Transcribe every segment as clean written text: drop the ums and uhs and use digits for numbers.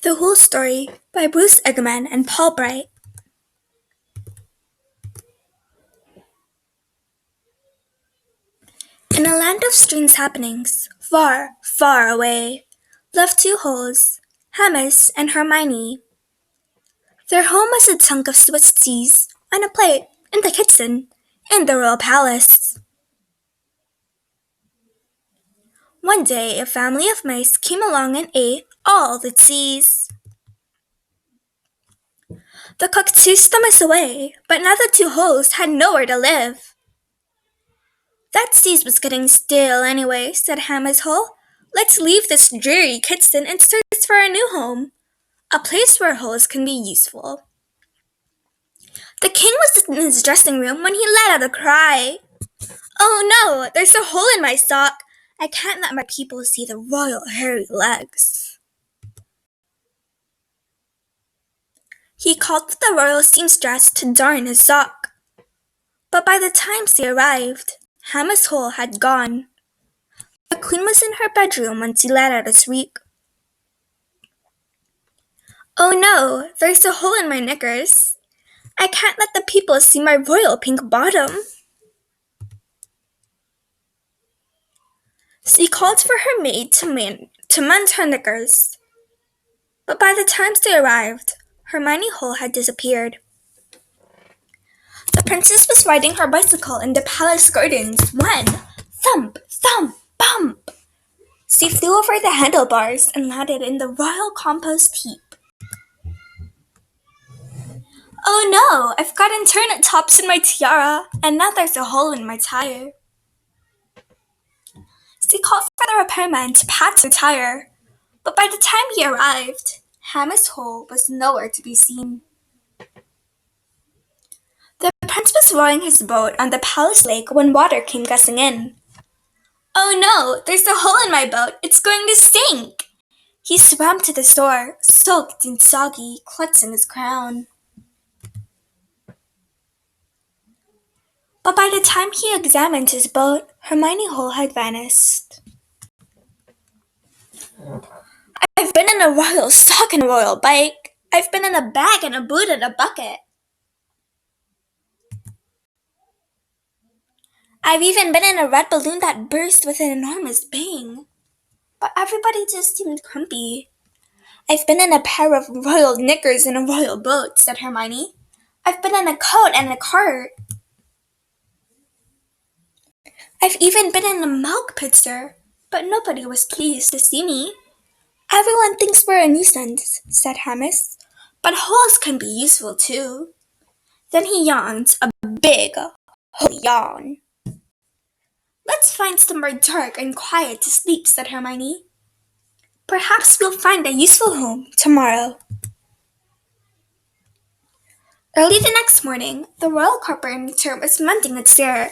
The Whole Story by Bruce Ingman and Paul Bright. In a land of strange happenings, far, far away, lived two holes, Hermes and Hermione. Their home was a chunk of Swiss cheese on a plate in the kitchen in the royal palace. One day a family of mice came along and ate all the cheese. The cook chased the mice away, but now the two holes had nowhere to live. That cheese was getting stale anyway, said Hammer's Hole. Let's leave this dreary kitchen and search for a new home, a place where holes can be useful. The king was in his dressing room when he let out a cry. Oh no, there's a hole in my sock. I can't let my people see the royal hairy legs. He called the royal seamstress to darn his sock. But by the time she arrived, Hammer's Hole had gone. The queen was in her bedroom when she let out a shriek. Oh no, there's a hole in my knickers. I can't let the people see my royal pink bottom. She called for her maid to mend her knickers. But by the time they arrived, Hermione Hole had disappeared. The princess was riding her bicycle in the palace gardens when, thump, thump, bump, she flew over the handlebars and landed in the royal compost heap. Oh no, I've got turnip tops in my tiara, and now there's a hole in my tire. She called for the repairman to patch her tire, but by the time he arrived, Hammer's Hole was nowhere to be seen. The prince was rowing his boat on the palace lake when water came gushing in. Oh no, there's a hole in my boat, it's going to sink! He swam to the shore, soaked and soggy, clutching his crown. But by the time he examined his boat, Hermione Hole had vanished. I've been in a royal sock and a royal bike. I've been in a bag and a boot and a bucket. I've even been in a red balloon that burst with an enormous bang. But everybody just seemed grumpy. I've been in a pair of royal knickers and a royal boat, said Hermione. I've been in a coat and a cart. I've even been in a milk pitcher, but nobody was pleased to see me. Everyone thinks we're a nuisance, said Hermes, but holes can be useful too. Then he yawned a big holy yawn. Let's find somewhere dark and quiet to sleep, said Hermione. Perhaps we'll find a useful home tomorrow. Early the next morning, the royal carpenter was mending a chair.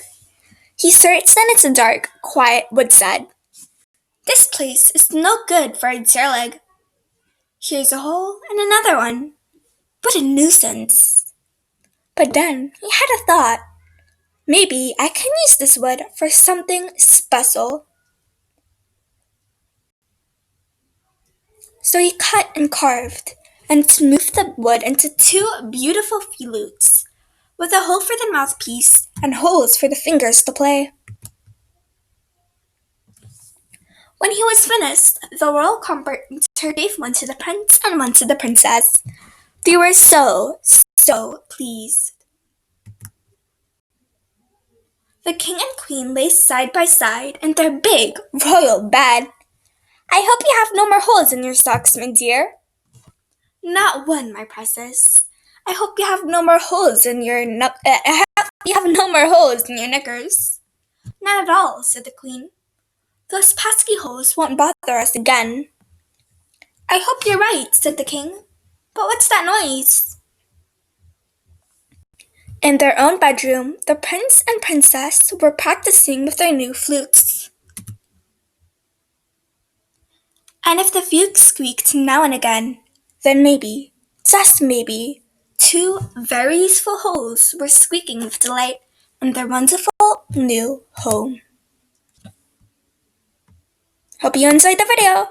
He searched in its dark, quiet woodshed. This place is no good for a chair leg. Here's a hole and another one. What a nuisance. But then he had a thought. Maybe I can use this wood for something special. So he cut and carved and smoothed the wood into two beautiful flutes, with a hole for the mouthpiece and holes for the fingers to play. When he was finished, the royal carpenter gave one to the prince and one to the princess. They were so pleased. The king and queen lay side by side in their big royal bed. I hope you have no more holes in your socks, my dear. Not one, my precious. I hope you have no more holes in your knickers. Not at all, said the queen. Those pesky holes won't bother us again. I hope you're right, said the king. But what's that noise? In their own bedroom, the prince and princess were practicing with their new flutes. And if the flutes squeaked now and again, then maybe, just maybe, two very useful holes were squeaking with delight in their wonderful new home. Hope you enjoyed the video.